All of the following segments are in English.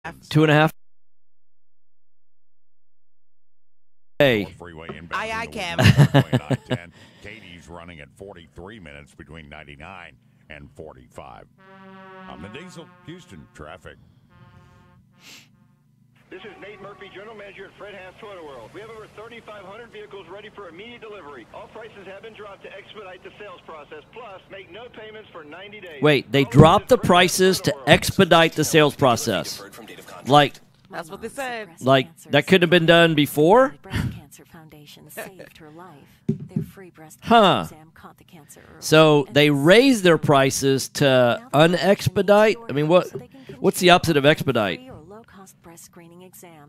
2.5. Hey. Aye, Cam. Katie's running at 43 minutes between 99 and 45. On the Diesel, Houston traffic. This is Nate Murphy, General Manager at Fred Haas Toyota World. We have over 3,500 vehicles ready for immediate delivery. All prices have been dropped to expedite the sales process. Plus, make no payments for 90 days. Wait, they dropped the prices to expedite the sales process. Like, That's what they said. Like, that could have been done before? Huh. So they raised their prices to unexpedite? I mean, what's the opposite of expedite?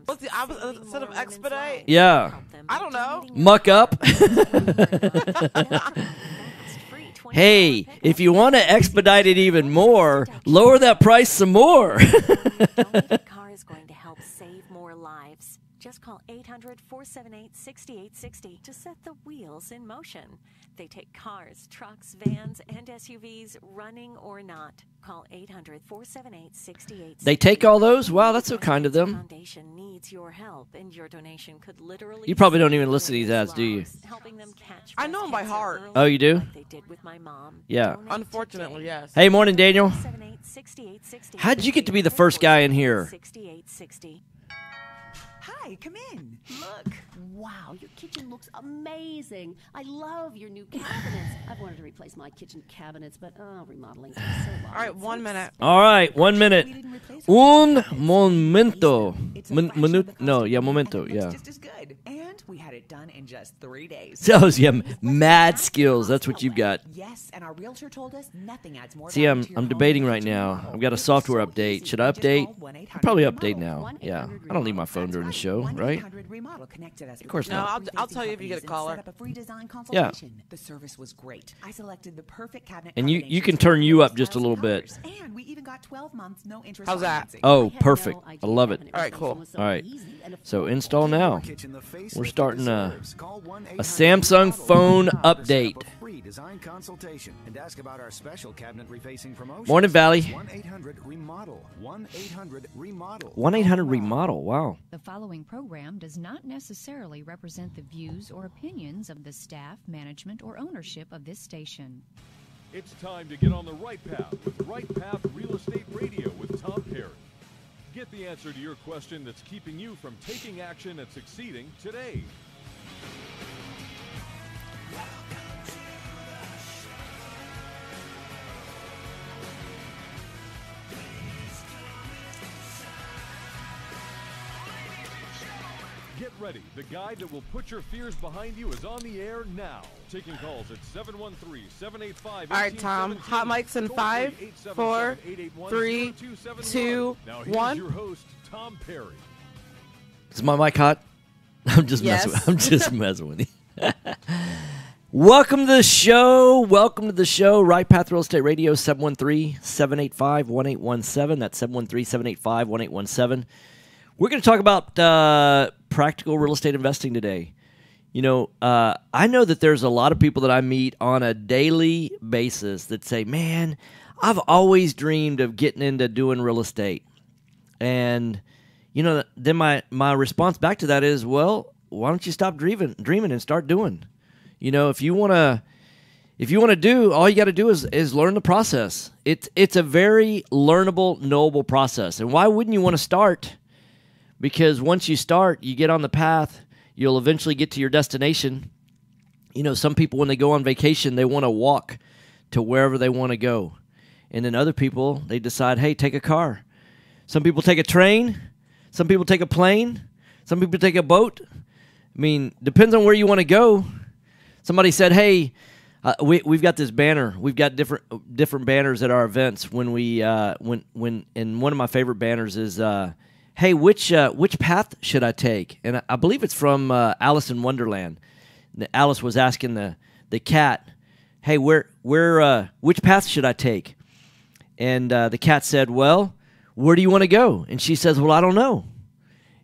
What's the opposite of expedite? Yeah. I don't know. Muck up. Hey, if you want to expedite it even more, lower that price some more. Car is going to help save more lives. Just call 800-478-6860 to set the wheels in motion. They take cars, trucks, vans, and SUVs, running or not. Call 800-478-6860. They take all those? Wow, that's so kind of them. Foundation needs your help, and your donation could literally. You probably don't even listen to these ads, do you? Helping them catch I know them by heart. Oh, you do? like they did with my mom. Yeah. Donate Unfortunately, today. yes. Hey, morning, Daniel. 478-6860. How'd you get to be the first guy in here? 6860. Hi, come in. Look. Wow, your kitchen looks amazing. I love your new cabinets. I've wanted to replace my kitchen cabinets, but remodeling takes so long. All right, 1 minute. All right, 1 minute. Un momento. Momento, yeah. It's just as good. And we had it done in just 3 days. So, yeah, mad skills. That's what you've got. Yes, and our realtor told us nothing adds more See, value to your I'm home debating than right to now. remodel. I've got a It's software so update. easy. Should I Just update? call 1-800 I'll probably remodel. update now. Yeah, 1-800 I don't leave my phone That's during the right. show, right? 1-800 remodel connected us. Of course No, not. I'll tell you if you get a caller. Set up a free design consultation. The service was great. I selected the perfect cabinet. And you combinations can for turn you all up just a styles little and bit. colors. And we even got 12 months, no interest How's that? financing. Oh, perfect. I love it. All right, cool. All right. So install now. We're starting a Samsung phone update. Design consultation and ask about our special cabinet refacing promotion. Morning, Valley. 1-800-REMODEL. 1-800-REMODEL. 1-800-REMODEL. Wow. The following program does not necessarily represent the views or opinions of the staff, management, or ownership of this station. It's time to get on the right path with Right Path Real Estate Radio with Tom Perry. Get the answer to your question that's keeping you from taking action and succeeding today. Get ready. The guy that will put your fears behind you is on the air now. Taking calls at 713-785-1817. All right, Tom. Hot mics in 5, 4, 3, 2, Now here's 1. your host, Tom Perry. Is my mic hot? I'm just Yes. messing with you. Welcome to the show. Welcome to the show. Right Path Real Estate Radio, 713-785-1817. That's 713-785-1817. We're going to talk about practical real estate investing today. You know, I know that there's a lot of people that I meet on a daily basis that say, man, I've always dreamed of getting into doing real estate. And, you know, then my response back to that is, well, why don't you stop dreaming and start doing? You know, if you want to do, all you got to do is learn the process. It's a very learnable, knowable process. And why wouldn't you want to start? Because once you start, you get on the path, you'll eventually get to your destination. You know, some people, when they go on vacation, they want to walk to wherever they want to go. And then other people, they decide, hey, take a car. Some people take a train. Some people take a plane. Some people take a boat. I mean, depends on where you want to go. Somebody said, hey, we've got this banner. We've got different banners at our events. And one of my favorite banners is, hey, which path should I take? And I believe it's from Alice in Wonderland. Alice was asking the cat, hey, which path should I take? And the cat said, well, where do you want to go? And she says, well, I don't know.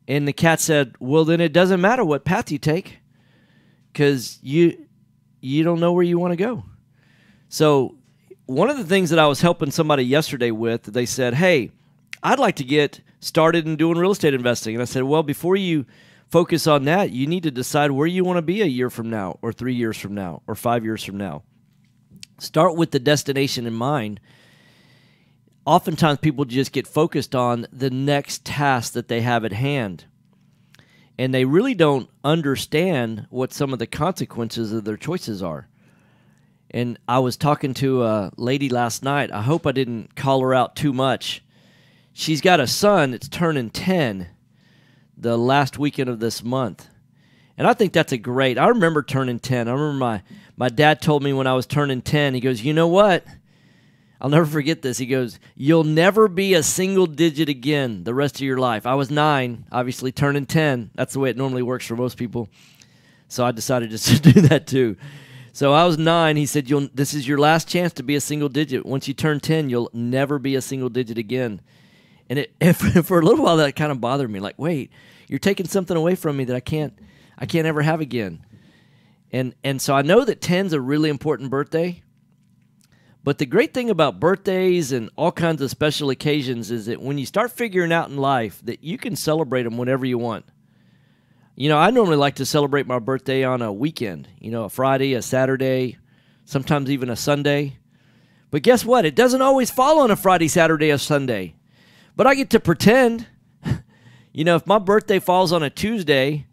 And the cat said, well, then it doesn't matter what path you take because you don't know where you want to go. So one of the things that I was helping somebody yesterday with, they said, hey, I'd like to get started in doing real estate investing. And I said, well, before you focus on that, you need to decide where you want to be a year from now or 3 years from now or 5 years from now. Start with the destination in mind. Oftentimes people just get focused on the next task that they have at hand. And they really don't understand what some of the consequences of their choices are. And I was talking to a lady last night. I hope I didn't call her out too much. She's got a son that's turning 10 the last weekend of this month. And I think that's I remember turning 10. I remember my dad told me when I was turning 10, he goes, you know what? I'll never forget this. He goes, you'll never be a single digit again the rest of your life. I was 9, obviously turning 10. That's the way it normally works for most people. So I decided just to do that too. So I was 9. He said, this is your last chance to be a single digit. Once you turn 10, you'll never be a single digit again. And for a little while, that kind of bothered me. Like, wait, you're taking something away from me that I can't ever have again. And so I know that 10's a really important birthday. But the great thing about birthdays and all kinds of special occasions is that when you start figuring out in life that you can celebrate them whenever you want. You know, I normally like to celebrate my birthday on a weekend, a Friday, a Saturday, sometimes even a Sunday. But guess what? It doesn't always fall on a Friday, Saturday, or Sunday. But I get to pretend. If my birthday falls on a Tuesday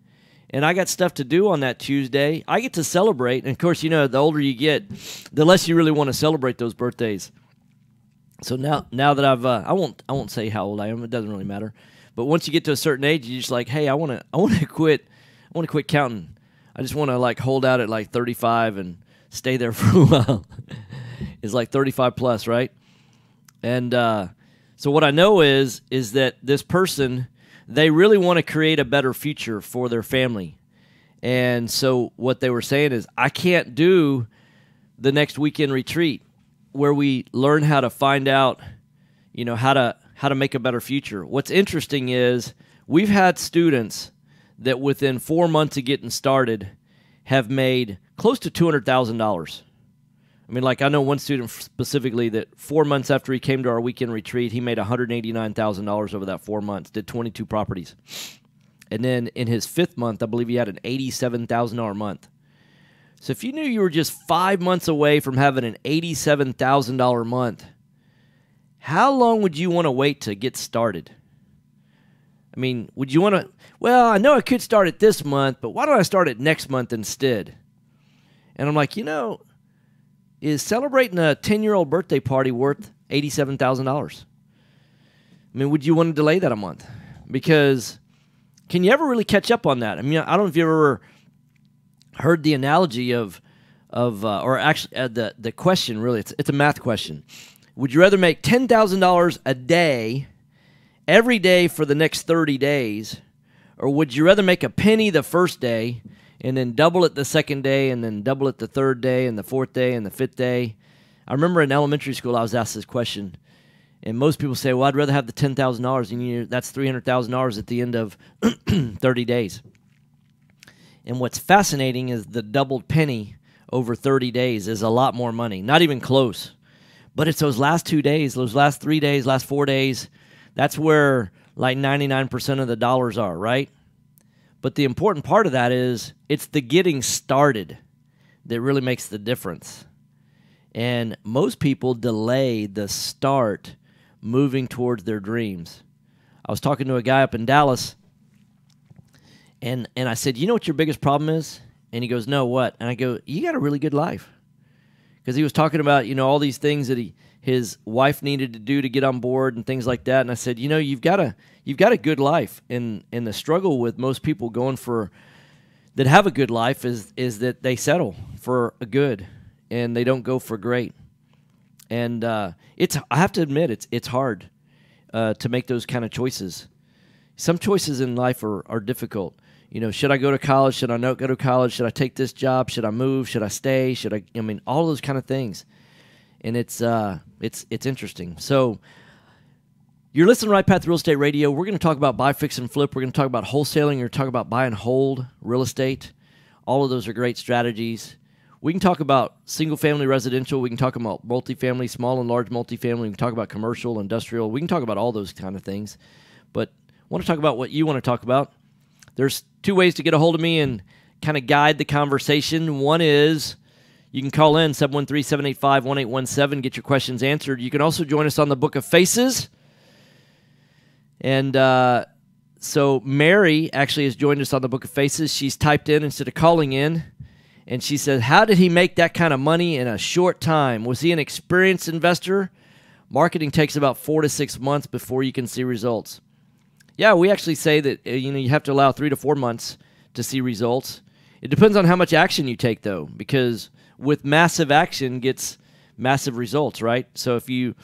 and I got stuff to do on that Tuesday, I get to celebrate. And, of course, the older you get, the less you really want to celebrate those birthdays. So now that I won't say how old I am. It doesn't really matter. But once you get to a certain age, you're just like, hey, I want to quit. I want to quit counting. I just want to hold out at 35 and stay there for a while. It's 35 plus, right? And so what I know is that this person, they really want to create a better future for their family. And so what they were saying is, I can't do the next weekend retreat where we learn how to find out, how to make a better future. What's interesting is we've had students that within 4 months of getting started have made close to $200,000. I mean, I know one student specifically that 4 months after he came to our weekend retreat, he made $189,000 over that 4 months, did 22 properties. And then in his 5th month, I believe he had an $87,000 month. So if you knew you were just 5 months away from having an $87,000 month, how long would you want to wait to get started? I mean, would you want to, well, I know I could start it this month, but why don't I start it next month instead? And I'm like, is celebrating a 10-year-old birthday party worth $87,000? I mean, would you want to delay that a month? Because can you ever really catch up on that? I mean, I don't know if you ever heard the analogy of or actually the question, really, it's a math question. Would you rather make $10,000 a day, every day for the next 30 days, or would you rather make a penny the first day and then double it the second day and then double it the third day and the fourth day and the fifth day? I remember in elementary school I was asked this question, and most people say, well, I'd rather have the $10,000, and that's $300,000 at the end of 30 days. And what's fascinating is the doubled penny over 30 days is a lot more money, not even close. But it's those last 2 days, those last 3 days, last 4 days, that's where 99% of the dollars are, right? But the important part of that is it's the getting started that really makes the difference. And most people delay the start moving towards their dreams. I was talking to a guy up in Dallas, and I said, you know what your biggest problem is? And he goes, no, what? And I go, you got a really good life. Because he was talking about, all these things that his wife needed to do to get on board and things like that. And I said, you've got a good life. And the struggle with most people that have a good life is that they settle for a good and they don't go for great. And I have to admit, it's hard to make those kind of choices. Some choices in life are difficult. Should I go to college? Should I not go to college? Should I take this job? Should I move? Should I stay? All those kind of things. And it's interesting. So you're listening to Right Path Real Estate Radio. We're going to talk about buy, fix, and flip. We're going to talk about wholesaling. We're going to talk about buy and hold real estate. All of those are great strategies. We can talk about single-family residential. We can talk about multifamily, small and large multifamily. We can talk about commercial, industrial. We can talk about all those kind of things. But I want to talk about what you want to talk about. There's two ways to get a hold of me and kind of guide the conversation. One is you can call in 713-785-1817, get your questions answered. You can also join us on the Book of Faces. And so Mary actually has joined us on the Book of Faces. She's typed in instead of calling in. And she said, how did he make that kind of money in a short time? Was he an experienced investor? Marketing takes about 4 to 6 months before you can see results. Yeah, we actually say that you have to allow 3 to 4 months to see results. It depends on how much action you take, though, because with massive action gets massive results, right? So it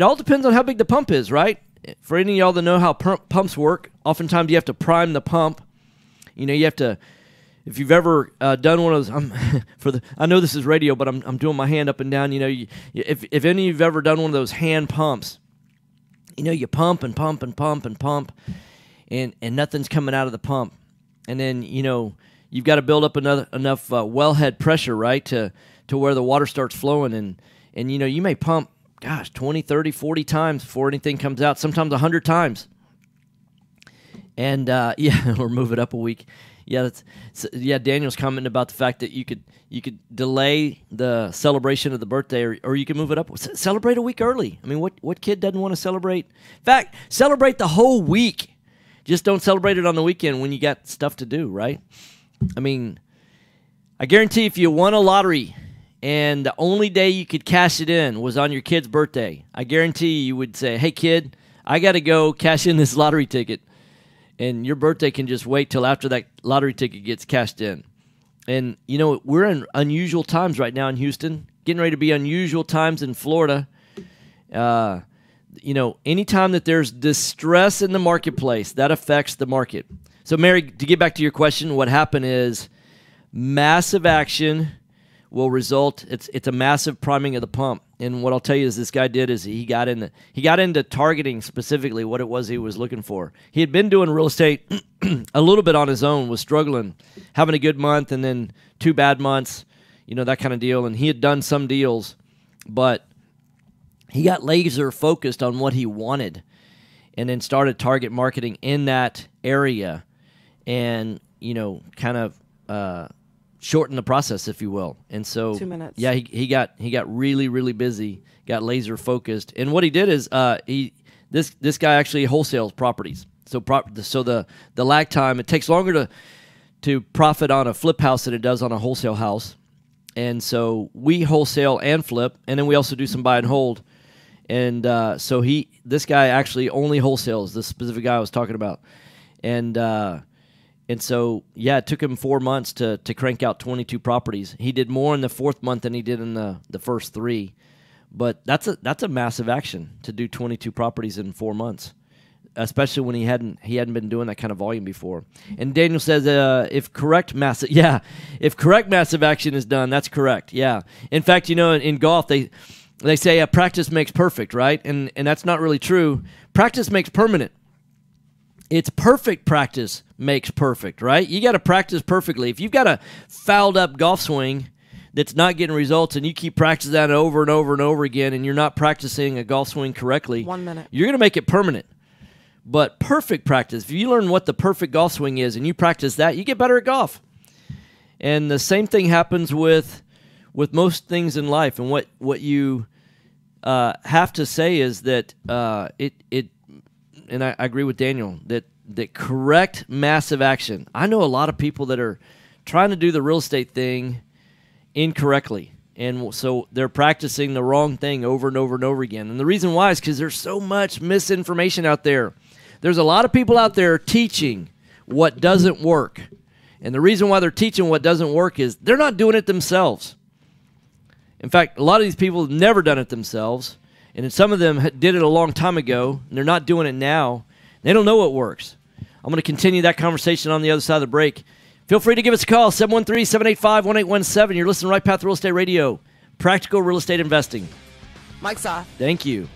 all depends on how big the pump is, right? For any of y'all that know how pumps work, oftentimes you have to prime the pump. You have to. If you've ever done one of those, I know this is radio, but I'm doing my hand up and down. If any of you've ever done one of those hand pumps, you pump and pump and pump and pump, and nothing's coming out of the pump, and then you've got to build up enough wellhead pressure, right, to where the water starts flowing, and you may pump, 20, 30, 40 times before anything comes out. Sometimes 100 times, and or move it up a week. Yeah, Daniel's commenting about the fact that you could delay the celebration of the birthday, or you can move it up. Celebrate a week early. I mean, what kid doesn't want to celebrate? In fact, celebrate the whole week. Just don't celebrate it on the weekend when you got stuff to do, right? I mean, I guarantee if you won a lottery and the only day you could cash it in was on your kid's birthday, I guarantee you would say, hey, kid, I got to go cash in this lottery ticket. And your birthday can just wait till after that lottery ticket gets cashed in. And, we're in unusual times right now in Houston, getting ready to be unusual times in Florida. Anytime that there's distress in the marketplace, that affects the market. So, Mary, to get back to your question, what happened is massive action will result. It's a massive priming of the pump. And what I'll tell you is this guy did is he got into targeting specifically what it was he was looking for. He had been doing real estate a little bit on his own, was struggling, having a good month and then 2 bad months, that kind of deal. And he had done some deals, but he got laser focused on what he wanted and then started target marketing in that area and, kind of shorten the process, if you will. And so 2 minutes. Yeah, he got really, really busy, got laser focused. And what he did is this guy actually wholesales properties. So the lag time, it takes longer to profit on a flip house than it does on a wholesale house. And so we wholesale and flip, and then we also do some buy and hold. And so this guy actually only wholesales, this specific guy I was talking about. And so, yeah, it took him 4 months to crank out 22 properties. He did more in the 4th month than he did in the first 3. But that's a massive action to do 22 properties in 4 months, especially when he hadn't been doing that kind of volume before. And Daniel says if correct massive action is done, that's correct. Yeah. In fact, in golf they say practice makes perfect, right? And that's not really true. Practice makes permanent. It's perfect practice makes perfect, right? You got to practice perfectly. If you've got a fouled up golf swing that's not getting results and you keep practicing that over and over and over again and you're not practicing a golf swing correctly, 1 minute. You're going to make it permanent. But perfect practice, if you learn what the perfect golf swing is and you practice that, you get better at golf. And the same thing happens with most things in life. And what you have to say is that and I agree with Daniel, that correct massive action. I know a lot of people that are trying to do the real estate thing incorrectly. And so they're practicing the wrong thing over and over and over again. And the reason why is because there's so much misinformation out there. There's a lot of people out there teaching what doesn't work. And the reason why they're teaching what doesn't work is they're not doing it themselves. In fact, a lot of these people have never done it themselves. And some of them did it a long time ago, and they're not doing it now. They don't know what works. I'm going to continue that conversation on the other side of the break. Feel free to give us a call, 713-785-1817. You're listening to Right Path Real Estate Radio, practical real estate investing. Mike's off. Thank you.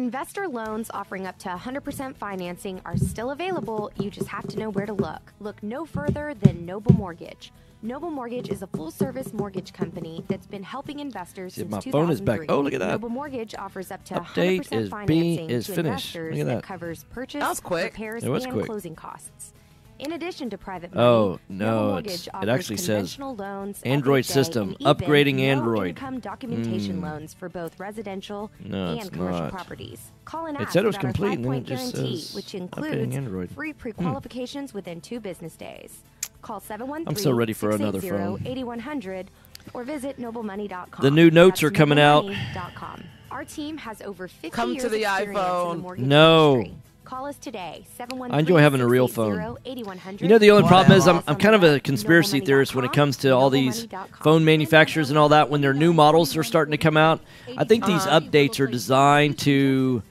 Investor loans offering up to 100% financing are still available. You just have to know where to look. Look no further than Noble Mortgage. Noble Mortgage is a full-service mortgage company that's been helping investors since my 2003. phone is back. Oh, look at that. Noble Mortgage offers up to Update 100% is financing to finished. investors Look at that. covers purchase, That was quick. repairs, It was and quick. closing costs. In addition to private money, Oh, Noble no, Mortgage it offers actually says conventional loans, Android FHA, system, and even upgrading Android. no-income documentation loans for both residential No, and it's commercial not. properties. Call and It ask said it was about our complete, and then it 5-point just guarantee, says which updating includes Android. free pre-qualifications within 2 business days. Call 713 I'm so ready for another phone. 8100 or visit noblemoney.com. The new notes That's are coming out. noblemoney.com. Our team has over 50 Come years to the experience in iPhone. the mortgage No. industry. Call us today, 713 I enjoy having a real phone. 8100. You know, the only problem is I'm Whatever. kind of a conspiracy theorist when it comes to all these phone manufacturers and all that. When their new models are starting to come out, I think these updates are designed to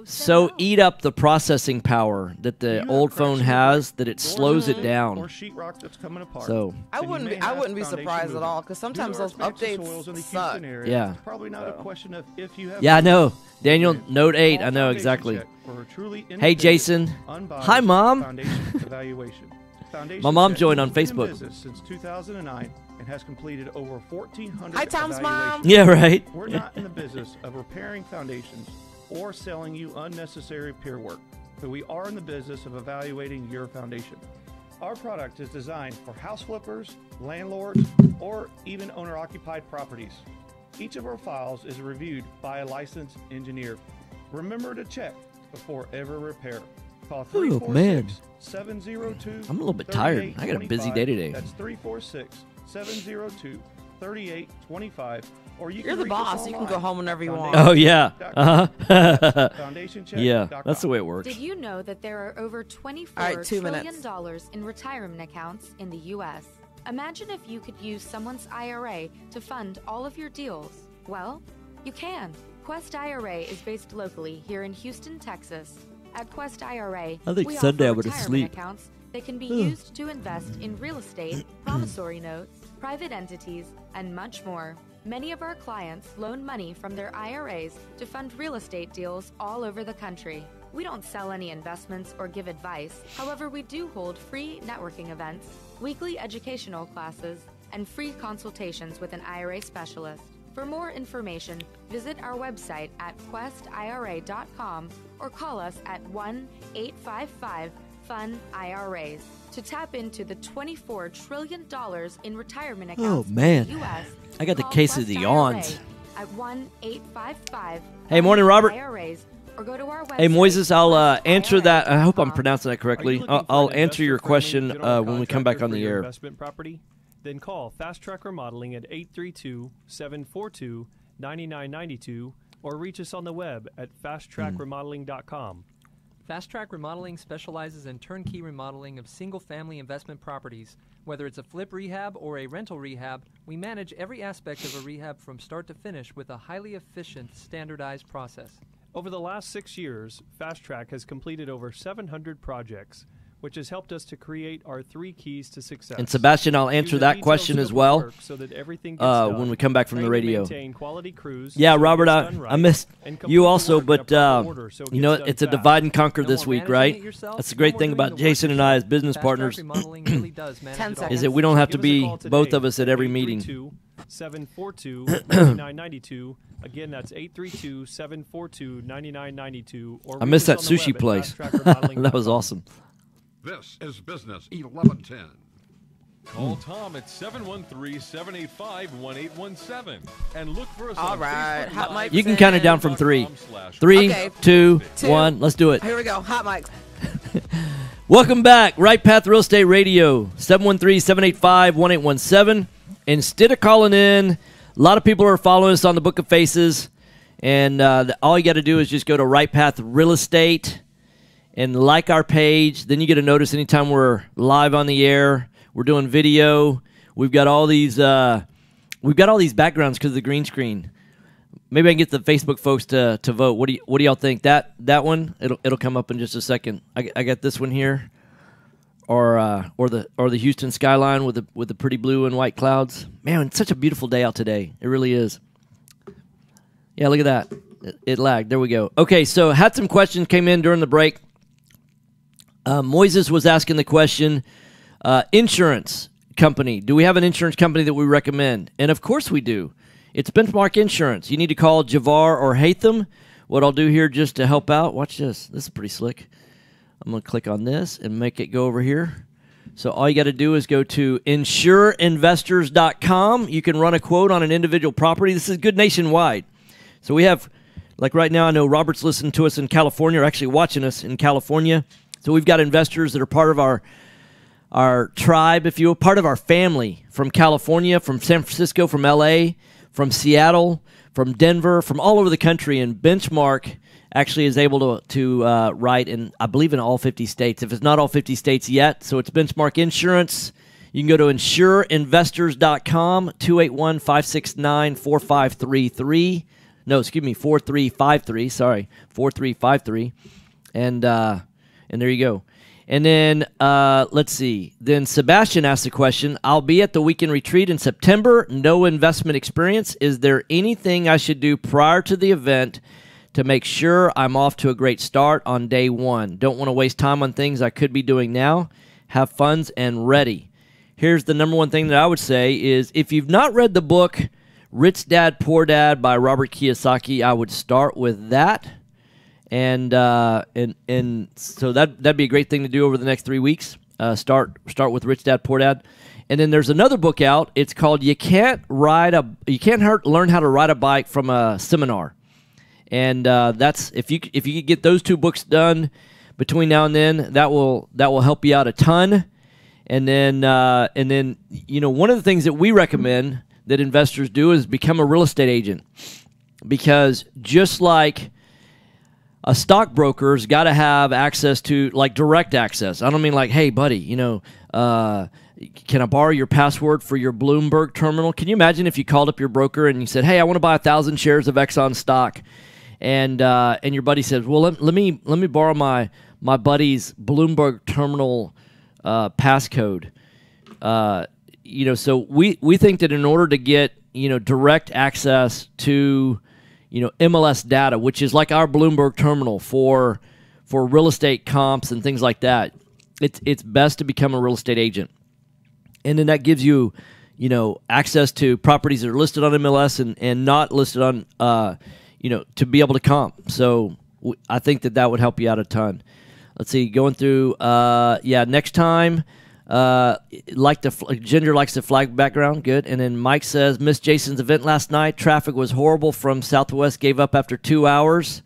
so eat up the processing power that the old phone has that it slows it Or down. sheetrock that's coming apart. So I then you wouldn't may be. I have wouldn't be foundation surprised at movement. all because sometimes Due to those our expansive soils in the updates suck. Houston area, Yeah. It's probably not a question of if you have. yeah, I know. Daniel, All Note 8, I know foundation exactly. check for a truly Hey, independent, Jason. unbiased Hi, Mom. Foundation evaluation. Foundation My mom Check joined on has been in Facebook. business since 2009 and has completed over 1,400 Hi, Tom's mom. evaluations. Yeah, right. We're not in the business of repairing foundations or selling you unnecessary peer work, but we are in the business of evaluating your foundation. Our product is designed for house flippers, landlords, or even owner-occupied properties. Each of our files is reviewed by a licensed engineer. Remember to check before ever repair. Call Oh, man. 346-702. I'm a little bit tired. I got a busy day today. That's 346-702-3825. Or you You're can the reach us boss. You can go online. home whenever you want. Oh, yeah. Uh-huh. FoundationCheck.com. Yeah, that's the way it works. Did you know that there are over $24 All right, 2 trillion minutes. dollars in retirement accounts in the U.S.? Imagine if you could use someone's IRA to fund all of your deals. Well, you can. Quest IRA is based locally here in Houston, Texas. At Quest IRA, I think we Sunday offer I would've retirement sleep. accounts that can be used to invest in real estate, promissory notes, private entities, and much more. Many of our clients loan money from their IRAs to fund real estate deals all over the country. We don't sell any investments or give advice. However, we do hold free networking events, weekly educational classes, and free consultations with an IRA specialist. For more information, visit our website at questira.com or call us at 1-855-FUN-IRAs to tap into the $24 trillion in retirement accounts Oh, man. in the U.S. I got the Call case of Quest the IRA yawns. at 1-855 Hey, morning, Robert. IRAs, or go to our website. Hey, Moises, I'll answer that. I hope I'm questira.com. pronouncing that correctly. Are you looking for I'll an answer your investor-friendly question general when we come back contractor on for the your air. investment property? Then call Fast Track Remodeling at 832-742-9992 or reach us on the web at fasttrackremodeling.com. Fast Track Remodeling specializes in turnkey remodeling of single-family investment properties. Whether it's a flip rehab or a rental rehab, we manage every aspect of a rehab from start to finish with a highly efficient, standardized process. Over the last 6 years, Fast Track has completed over 700 projects, which has helped us to create our 3 keys to success. And Sebastian, I'll Use answer a that detailed question as scope of well work so that everything gets done. when we come back from the Train and radio. maintain quality crews Yeah, so it Robert, gets I, done right, I missed and complete you the also, work in a but proper order so it you know, gets done it's a fast. divide and conquer No this more week, managing right? it yourself, That's the no great more thing doing the about work Jason and I as business Fast partners Track Remodeling really does manage 10 it all. seconds. is that we don't have to Give us a be call today both of us at at every meeting. 832-9992. Again, that's 832-742-9992. Or I missed reach that us on the sushi web at place. fasttrackremodeling.com. That was awesome. This is Business 1110. Hmm. Call Tom at 713-785-1817 and look for us All on right, Facebook Hot Live. Mics You can count it down from 3. 3, Okay. 2, 2. 1. Let's do it. Here we go. Hot mics. Welcome back. Right Path Real Estate Radio, 713-785-1817. Instead of calling in, a lot of people are following us on the Book of Faces, and all you got to do is just go to Right Path Real Estate and like our page. Then you get a notice anytime we're live on the air. We're doing video. We've got all these backgrounds because of the green screen. Maybe I can get the Facebook folks to vote. What do y'all think? That one it'll come up in just a second. I got this one here, or the Houston skyline with the pretty blue and white clouds. Man, it's such a beautiful day out today. It really is. Yeah, look at that. It lagged. There we go. Okay, so had some questions came in during the break. Moises was asking the question, insurance company. Do we have an insurance company that we recommend? And of course we do. It's Benchmark Insurance. You need to call Javar or Hatham. What I'll do here just to help out, watch this. This is pretty slick. I'm going to click on this and make it go over here. So all you got to do is go to insureinvestors.com. You can run a quote on an individual property. This is good nationwide. So we have, like right now, I know Robert's listening to us in California, or actually watching us in California. So we've got investors that are part of our tribe, if you will, part of our family from California, from San Francisco, from LA, from Seattle, from Denver, from all over the country. And Benchmark actually is able to write in, I believe, in all 50 states. If it's not all 50 states yet, so it's Benchmark Insurance. You can go to insureinvestors.com, 281-569-4533. No, excuse me, 4353. Sorry, 4353. And there you go. And then, let's see. Then Sebastian asked the question, I'll be at the weekend retreat in September. No investment experience. Is there anything I should do prior to the event to make sure I'm off to a great start on day one? Don't want to waste time on things I could be doing now. Have funds and ready. Here's the number one thing that I would say is if you've not read the book Rich Dad, Poor Dad by Robert Kiyosaki, I would start with that. And so that'd be a great thing to do over the next 3 weeks. Start with Rich Dad, Poor Dad. And then there's another book out. It's called You Can't Learn How to Ride a Bike from a Seminar. And that's if you could get those two books done between now and then, that will help you out a ton. And then one of the things that we recommend that investors do is become a real estate agent, because just like a stockbroker's got to have access to, like, direct access. I don't mean like, hey, buddy, can I borrow your password for your Bloomberg terminal? Can you imagine if you called up your broker and you said, hey, I want to buy 1,000 shares of Exxon stock, and your buddy says, well, let me borrow my buddy's Bloomberg terminal passcode. So we think that in order to get direct access to MLS data, which is like our Bloomberg terminal for real estate comps and things like that, it's best to become a real estate agent. And then that gives you, access to properties that are listed on MLS and not listed on, to be able to comp. So I think that would help you out a ton. Let's see, going through, next time, Ginger likes the flag background, good. And then Mike says, missed Jason's event last night. Traffic was horrible from Southwest, gave up after 2 hours.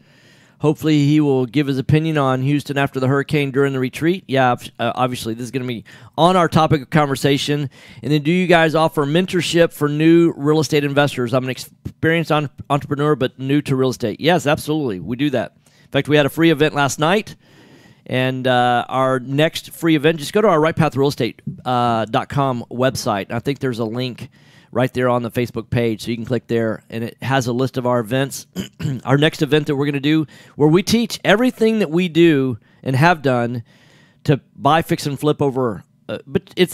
Hopefully he will give his opinion on Houston after the hurricane during the retreat. Yeah, obviously this is going to be on our topic of conversation. And then, do you guys offer mentorship for new real estate investors? I'm an experienced entrepreneur, but new to real estate. Yes, absolutely. We do that. In fact, we had a free event last night. And our next free event, just go to our rightpathrealestate.com website. I think there's a link right there on the Facebook page, so you can click there, and it has a list of our events. Our next event that we're going to do, where we teach everything that we do and have done to buy, fix, and flip over. But it's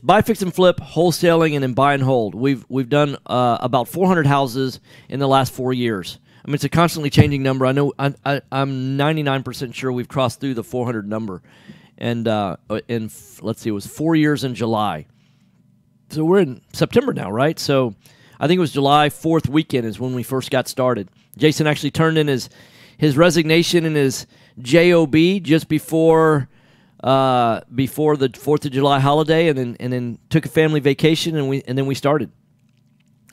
buy, fix, and flip, wholesaling, and then buy and hold. We've done about 400 houses in the last 4 years. I mean, it's a constantly changing number. I know I'm 99% sure we've crossed through the 400 number. And let's see, it was 4 years in July. So we're in September now, right? So I think it was July 4th weekend is when we first got started. Jason actually turned in his resignation and his JOB just before the 4th of July holiday, and then took a family vacation, and then we started.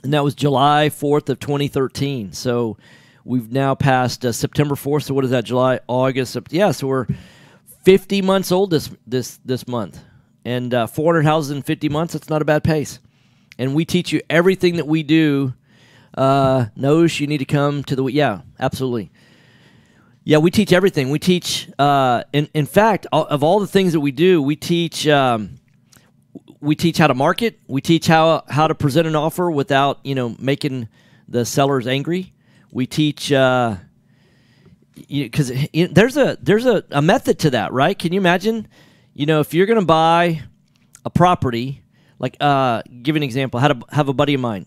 And that was July 4th of 2013. So we've now passed September 4th. So what is that? July, August. Yeah, so we're 50 months old this month. And 400 houses in 50 months, that's not a bad pace. And we teach you everything that we do. Nosh, you need to come to the... Yeah, absolutely. Yeah, we teach everything. We teach... in fact, of all the things that we do, we teach... We teach how to market. We teach how to present an offer without, making the sellers angry. We teach because there's a method to that, right? Can you imagine? If you're going to buy a property, like give an example. Have a buddy of mine,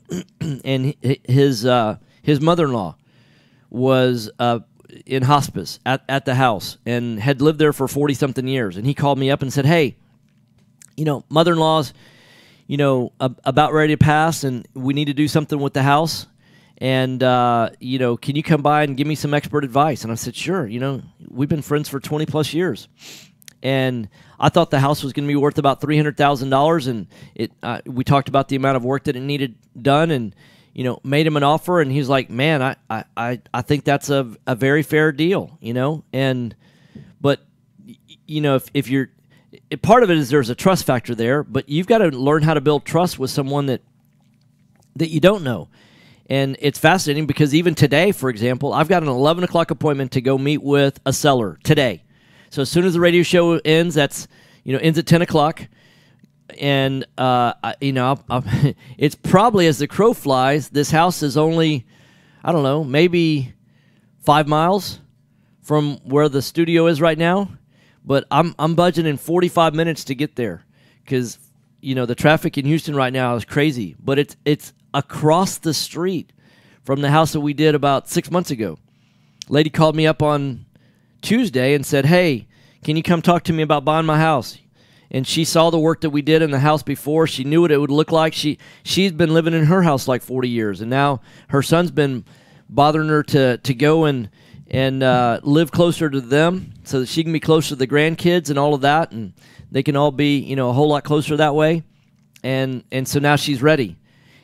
and his mother-in-law was in hospice at the house and had lived there for 40-something years. And he called me up and said, hey, mother-in-law's, about ready to pass, and we need to do something with the house. And, can you come by and give me some expert advice? And I said, sure. We've been friends for 20-plus years. And I thought the house was going to be worth about $300,000, and we talked about the amount of work that it needed done, and made him an offer, and he's like, man, I think that's a very fair deal, but if you're, part of it is there's a trust factor there, but you've got to learn how to build trust with someone that you don't know. And it's fascinating because even today, for example, I've got an 11 o'clock appointment to go meet with a seller today. So as soon as the radio show ends, ends at 10 o'clock. And, it's probably as the crow flies, this house is only, I don't know, maybe 5 miles from where the studio is right now. But I'm budgeting 45 minutes to get there because, the traffic in Houston right now is crazy. But it's across the street from the house that we did about 6 months ago. Lady called me up on Tuesday and said, hey, can you come talk to me about buying my house? And she saw the work that we did in the house before. She knew what it would look like. She's been living in her house like 40 years, and now her son's been bothering her to go and live closer to them so that she can be closer to the grandkids and all of that, and they can all be a whole lot closer that way. And so now she's ready.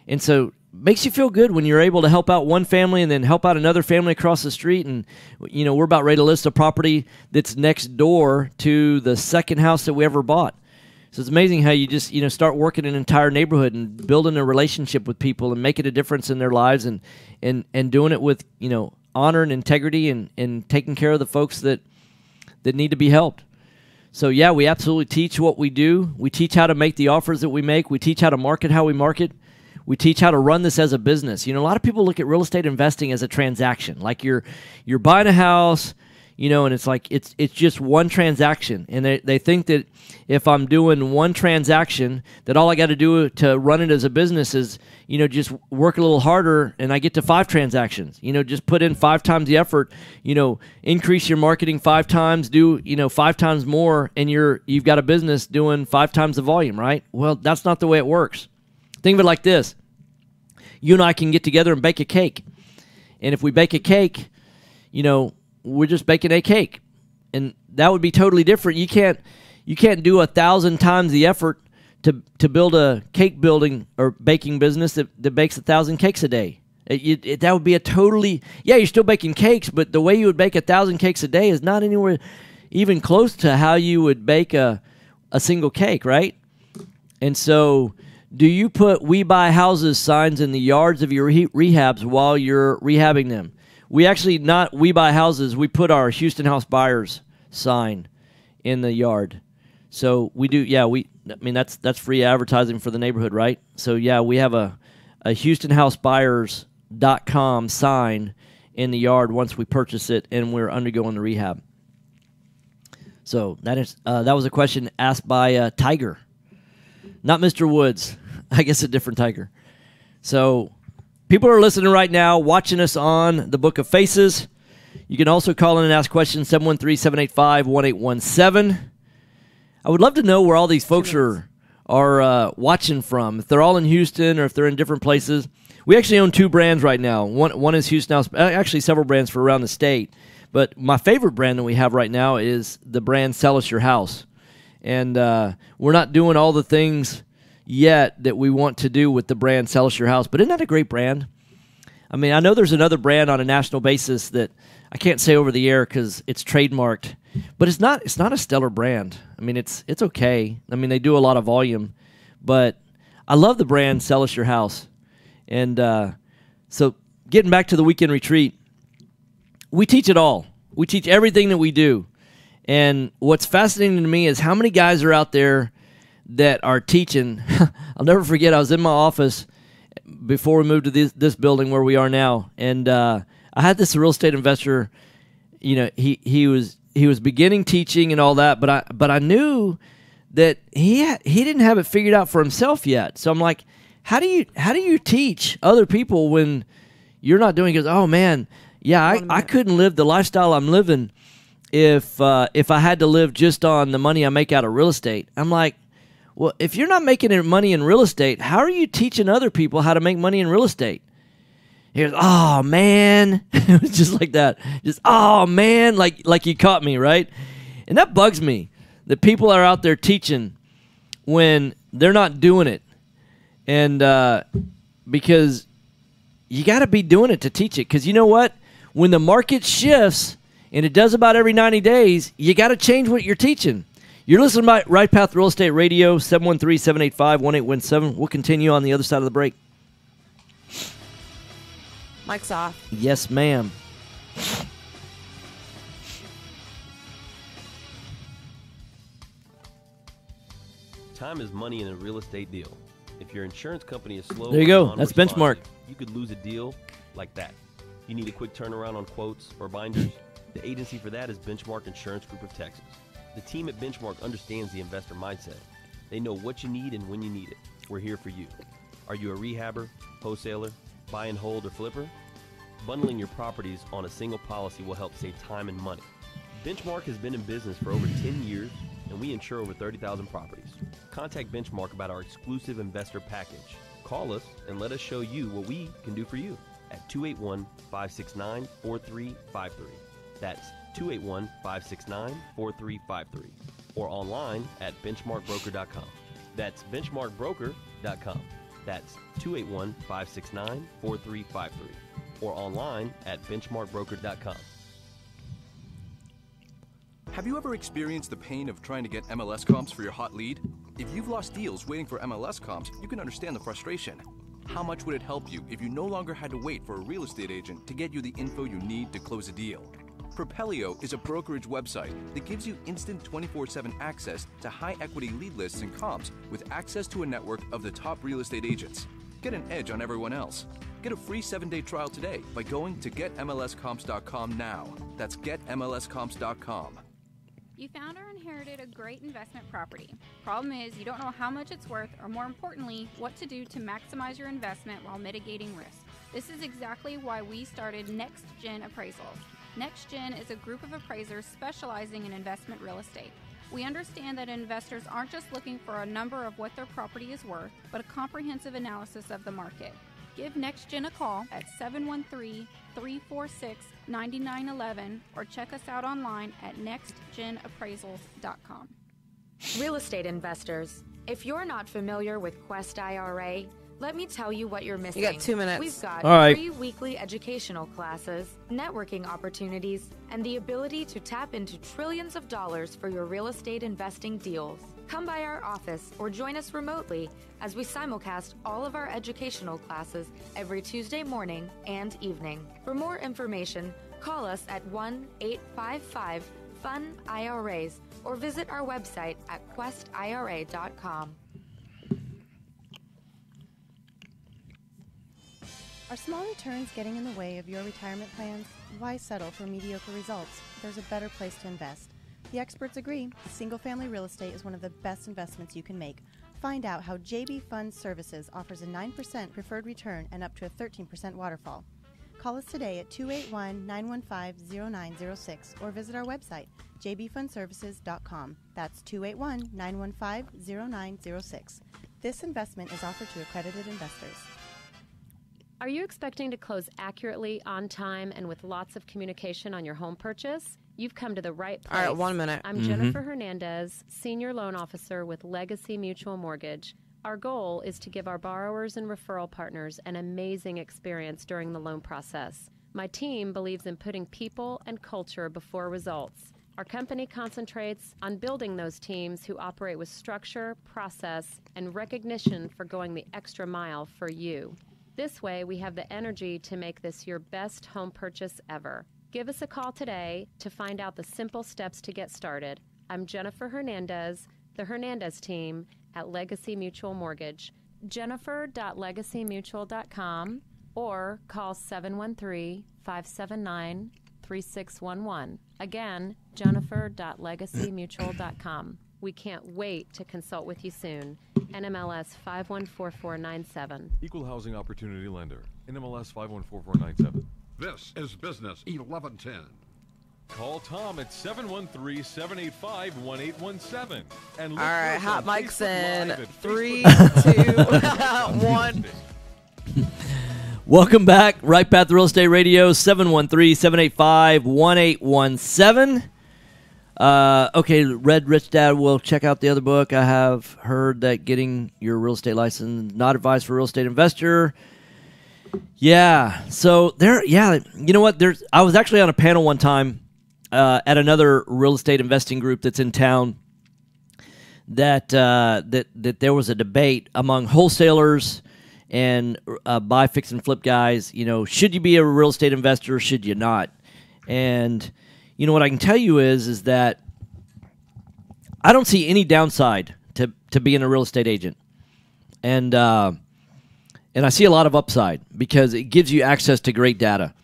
And so makes you feel good when you're able to help out one family and then help out another family across the street. And, we're about ready to list a property that's next door to the second house that we ever bought. So it's amazing how you just, start working an entire neighborhood and building a relationship with people and making a difference in their lives and doing it with, honor and integrity and taking care of the folks that need to be helped. So, yeah, we absolutely teach what we do. We teach how to make the offers that we make. We teach how to market how we market. We teach how to run this as a business. A lot of people look at real estate investing as a transaction. Like you're buying a house, and it's like it's just one transaction. And they think that if I'm doing one transaction, that all I got to do to run it as a business is, just work a little harder and I get to 5 transactions. Just put in 5 times the effort, increase your marketing 5 times, do, 5 times more, and you've got a business doing 5 times the volume, right? Well, that's not the way it works. Think of it like this. You and I can get together and bake a cake. And if we bake a cake, we're just baking a cake. And that would be totally different. You can't do 1,000 times the effort to build a cake building or baking business that bakes 1,000 cakes a day. That would be a totally, you're still baking cakes, but the way you would bake 1,000 cakes a day is not anywhere even close to how you would bake a single cake, right? And so, do you put "We Buy Houses" signs in the yards of your rehabs while you're rehabbing them? We actually not "We Buy Houses." We put our Houston House Buyers sign in the yard. So we do. Yeah, that's free advertising for the neighborhood, right? So yeah, we have a HoustonHouseBuyers.com sign in the yard once we purchase it and we're undergoing the rehab. So that was a question asked by Tiger, not Mr. Woods. I guess a different Tiger. So people are listening right now, watching us on the Book of Faces. You can also call in and ask questions, 713-785-1817. I would love to know where all these folks are watching from, if they're all in Houston or if they're in different places. We actually own 2 brands right now. One is Houston House, actually several brands for around the state. But my favorite brand that we have right now is the brand Sell Us Your House. And we're not doing all the things yet that we want to do with the brand Sell Us Your House. But isn't that a great brand? I mean, I know there's another brand on a national basis that I can't say over the air because it's trademarked, but it's not a stellar brand. I mean, it's okay. I mean, they do a lot of volume, but I love the brand Sell Us Your House. And so getting back to the weekend retreat, we teach it all. We teach everything that we do. And what's fascinating to me is how many guys are out there that are teaching. I'll never forget, I was in my office before we moved to this building where we are now, and I had this real estate investor. He was beginning teaching and all that, but I knew that he didn't have it figured out for himself yet. So I'm like, how do you teach other people when you're not doing it? He goes, oh man, Yeah, I couldn't live the lifestyle I'm living if I had to live just on the money I make out of real estate. I'm like, well, if you're not making any money in real estate, how are you teaching other people how to make money in real estate? He goes, oh, man. It was just like that. Just, oh, man, like you caught me, right? And that bugs me that people are out there teaching when they're not doing it. And because you got to be doing it to teach it. Because you know what? When the market shifts, and it does about every 90 days, you got to change what you're teaching. You're listening to Right Path Real Estate Radio, 713-785-1817. We'll continue on the other side of the break. Mic's off. Yes, ma'am. Time is money in a real estate deal. If your insurance company is slow, there you go. That's benchmark. You could lose a deal like that. You need a quick turnaround on quotes or binders? The agency for that is Benchmark Insurance Group of Texas. The team at Benchmark understands the investor mindset. They know what you need and when you need it. We're here for you. Are you a rehabber, wholesaler, buy and hold, or flipper? Bundling your properties on a single policy will help save time and money. Benchmark has been in business for over 10 years, and we insure over 30,000 properties. Contact Benchmark about our exclusive investor package. Call us and let us show you what we can do for you at 281-569-4353. That's 281-569-4353. Or online at benchmarkbroker.com. That's benchmarkbroker.com. That's 281-569-4353. Or online at benchmarkbroker.com. Have you ever experienced the pain of trying to get MLS comps for your hot lead? If you've lost deals waiting for MLS comps, you can understand the frustration. How much would it help you if you no longer had to wait for a real estate agent to get you the info you need to close a deal? Propelio is a brokerage website that gives you instant 24/7 access to high-equity lead lists and comps with access to a network of the top real estate agents. Get an edge on everyone else. Get a free 7-day trial today by going to getmlscomps.com now. That's getmlscomps.com. You found or inherited a great investment property. Problem is, you don't know how much it's worth, or more importantly, what to do to maximize your investment while mitigating risk. This is exactly why we started Next Gen Appraisals. Next Gen is a group of appraisers specializing in investment real estate. We understand that investors aren't just looking for a number of what their property is worth, but a comprehensive analysis of the market. Give Next Gen a call at 713-346-9911 or check us out online at nextgenappraisals.com. Real estate investors, if you're not familiar with Quest IRA, let me tell you what you're missing. You got 2 minutes. We've got free weekly educational classes, networking opportunities, and the ability to tap into trillions of dollars for your real estate investing deals. Come by our office or join us remotely as we simulcast all of our educational classes every Tuesday morning and evening. For more information, call us at 1-855-FUN-IRAs or visit our website at questira.com. Are small returns getting in the way of your retirement plans? Why settle for mediocre results? There's a better place to invest. The experts agree. Single-family real estate is one of the best investments you can make. Find out how JB Fund Services offers a 9% preferred return and up to a 13% waterfall. Call us today at 281-915-0906 or visit our website, jbfundservices.com. That's 281-915-0906. This investment is offered to accredited investors. Are you expecting to close accurately, on time, and with lots of communication on your home purchase? You've come to the right place. All right, 1 minute. I'm Jennifer Hernandez, Senior Loan Officer with Legacy Mutual Mortgage. Our goal is to give our borrowers and referral partners an amazing experience during the loan process. My team believes in putting people and culture before results. Our company concentrates on building those teams who operate with structure, process, and recognition for going the extra mile for you. This way, we have the energy to make this your best home purchase ever. Give us a call today to find out the simple steps to get started. I'm Jennifer Hernandez, the Hernandez team at Legacy Mutual Mortgage. Jennifer.legacymutual.com or call 713-579-3611. Again, Jennifer.legacymutual.com. We can't wait to consult with you soon. NMLS 514497. Equal Housing Opportunity Lender. NMLS 514497. This is Business 1110. Call Tom at 713-785-1817. And look All right, for us hot on mics Facebook in Live at 3, Facebook. 2, 1. Welcome back. Right Path Real Estate Radio, 713-785-1817. Okay, Red Rich Dad will check out the other book. I have heard that getting your real estate license not advised for a real estate investor. Yeah. So there. Yeah. You know what? I was actually on a panel one time at another real estate investing group that's in town. That there was a debate among wholesalers and buy, fix, and flip guys. You know, should you be a real estate investor? Or should you not? And you know what I can tell you is that I don't see any downside to being a real estate agent, and I see a lot of upside because it gives you access to great data.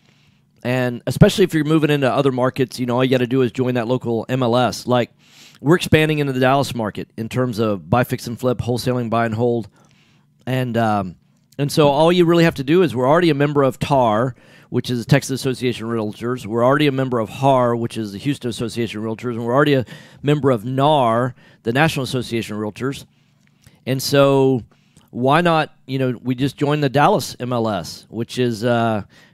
And especially if you're moving into other markets, you know, all you got to do is join that local MLS. Like, we're expanding into the Dallas market in terms of buy, fix, and flip, wholesaling, buy, and hold. And so all you really have to do is we're already a member of TAR, which is the Texas Association of Realtors. We're already a member of HAR, which is the Houston Association of Realtors. And we're already a member of NAR, the National Association of Realtors. And so why not, you know, we just joined the Dallas MLS, which is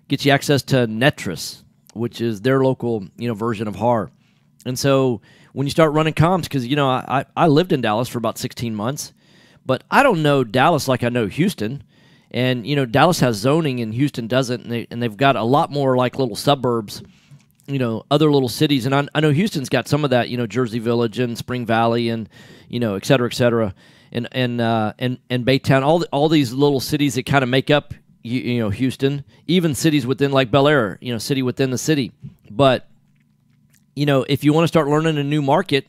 gets you access to Netris, which is their local, you know, version of HAR. And so when you start running comps, because, you know, I lived in Dallas for about 16 months, but I don't know Dallas like I know Houston. And, you know, Dallas has zoning and Houston doesn't, and they've got a lot more like little suburbs, you know, other little cities. And I know Houston's got some of that, you know, Jersey Village and Spring Valley and, you know, et cetera, and Baytown, all these little cities that kind of make up, you know, Houston, even cities within like Bel Air, you know, city within the city. But, you know, if you want to start learning a new market,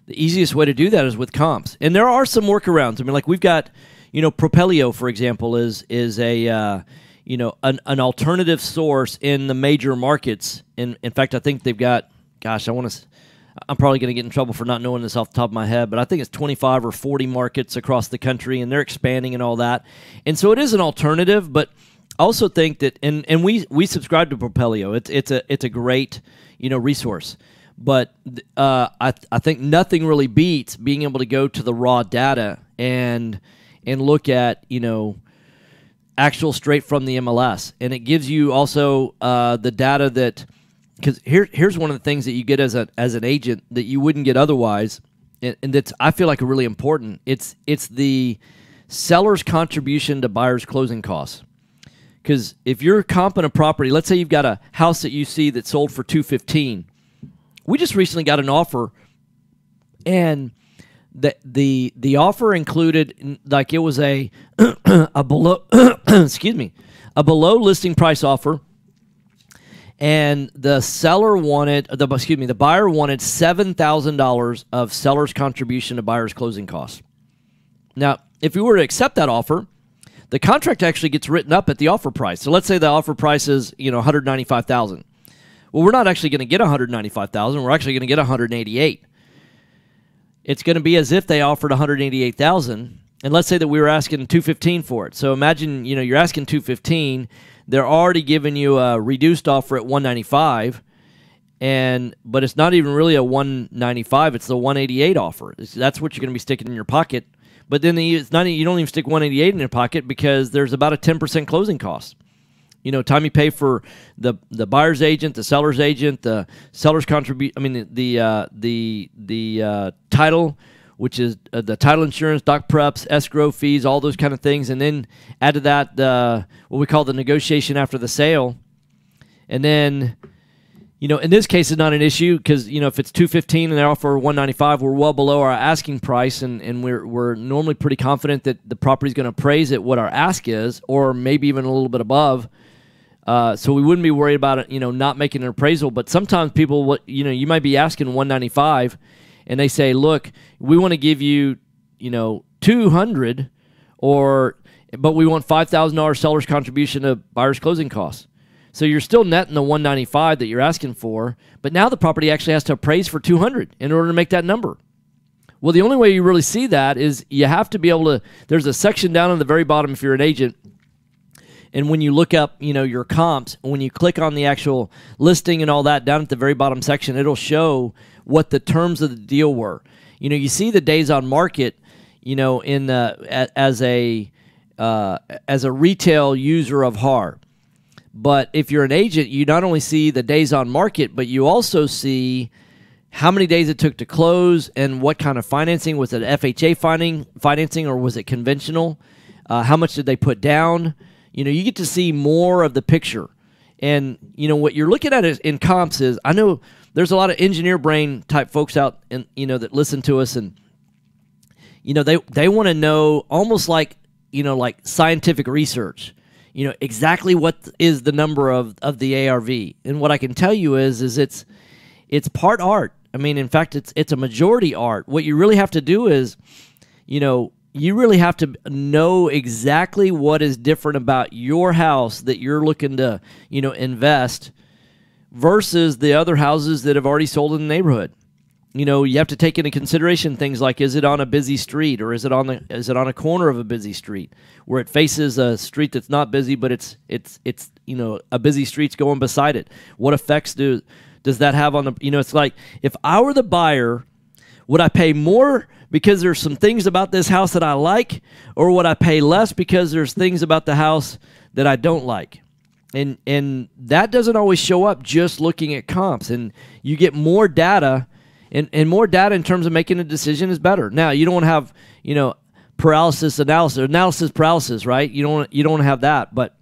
the easiest way to do that is with comps. And there are some workarounds. I mean, like we've got, you know, Propelio, for example, is a you know, an alternative source in the major markets. In fact, I think they've got, gosh, I'm probably going to get in trouble for not knowing this off the top of my head, but I think it's 25 or 40 markets across the country, and they're expanding and all that. And so it is an alternative, but I also think that, and we subscribe to Propelio. It's a great, you know, resource. But I think nothing really beats being able to go to the raw data and look at, you know, actual straight from the MLS. And it gives you also the data that, because here's one of the things that you get as an agent that you wouldn't get otherwise, and that's, I feel like, really important. It's the seller's contribution to buyer's closing costs. Because if you're comping a property, let's say you've got a house that you see that sold for $215. We just recently got an offer, and the offer included, like, it was a below a below listing price offer, and the buyer wanted $7,000 of seller's contribution to buyer's closing costs. Now, if we were to accept that offer, the contract actually gets written up at the offer price. So let's say the offer price is, you know, $195,000. Well, we're not actually going to get $195,000. We're actually going to get $188,000. It's going to be as if they offered $188,000, and let's say that we were asking $215,000 for it. So imagine, you know, you're asking $215,000. They're already giving you a reduced offer at $195,000, but it's not even really a $195,000. It's the $188,000 offer. That's what you're going to be sticking in your pocket. But then it's not. You don't even stick $188,000 in your pocket because there's about a 10% closing cost. You know, time you pay for the buyer's agent, the seller's agent, the seller's the title, which is the title insurance, doc preps, escrow fees, all those kind of things, and then add to that what we call the negotiation after the sale, and then, you know, in this case it's not an issue because, you know, if it's $215,000 and they offer $195,000, we're well below our asking price, and we're normally pretty confident that the property's going to appraise at what our ask is, or maybe even a little bit above. So we wouldn't be worried about it, you know, not making an appraisal. But sometimes people, you know, you might be asking $195,000, and they say, "Look, we want to give you, you know, $200,000, but we want $5,000 seller's contribution to buyer's closing costs." So you're still netting the $195,000 that you're asking for, but now the property actually has to appraise for $200,000 in order to make that number. Well, the only way you really see that is you have to be able to. There's a section down on the very bottom if you're an agent. And when you look up, your comps, when you click on the actual listing and all that down at the very bottom section, it'll show what the terms of the deal were. You see the days on market, in as a retail user of HAR. But if you're an agent, you not only see the days on market, but you also see how many days it took to close and what kind of financing. Was it FHA financing or was it conventional? How much did they put down? You get to see more of the picture. And, what you're looking at in comps is, I know there's a lot of engineer brain type folks out and, that listen to us, and, they want to know almost like, like scientific research, exactly what is the number of the ARV. And what I can tell you is it's part art. I mean, in fact, it's a majority art. What you really have to do is, you really have to know exactly what is different about your house that you're looking to, invest versus the other houses that have already sold in the neighborhood. You have to take into consideration things like, is it on a busy street, or is it on a corner of a busy street where it faces a street that's not busy, but it's a busy street's going beside it? What effects does that have on the, it's like, if I were the buyer, would I pay more because there's some things about this house that I like, or would I pay less because there's things about the house that I don't like? And that doesn't always show up just looking at comps. And you get more data, and more data in terms of making a decision is better. Now, you don't want to have, analysis paralysis, right? You don't want to have that. But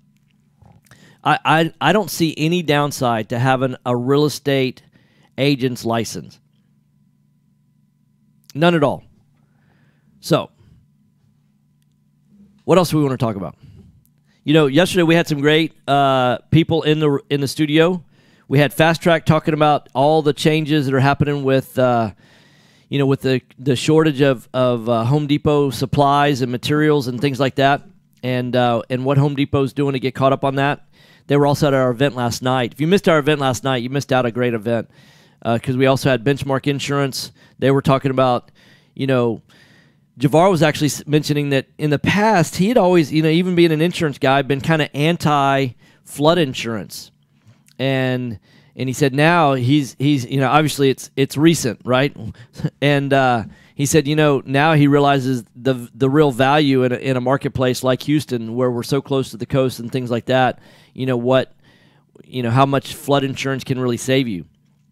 I don't see any downside to having a real estate agent's license. None at all. So, what else do we want to talk about? Yesterday we had some great people in the studio. We had Fast Track talking about all the changes that are happening with, with the shortage of Home Depot supplies and materials and things like that, and what Home Depot's doing to get caught up on that. They were also at our event last night. If you missed our event last night, you missed out a great event, because we also had Benchmark Insurance. They were talking about, Javar was actually mentioning that in the past, he had always, even being an insurance guy, been kind of anti-flood insurance. And he said now he's obviously it's recent, right? And he said, now he realizes the real value in a marketplace like Houston, where we're so close to the coast and things like that, how much flood insurance can really save you.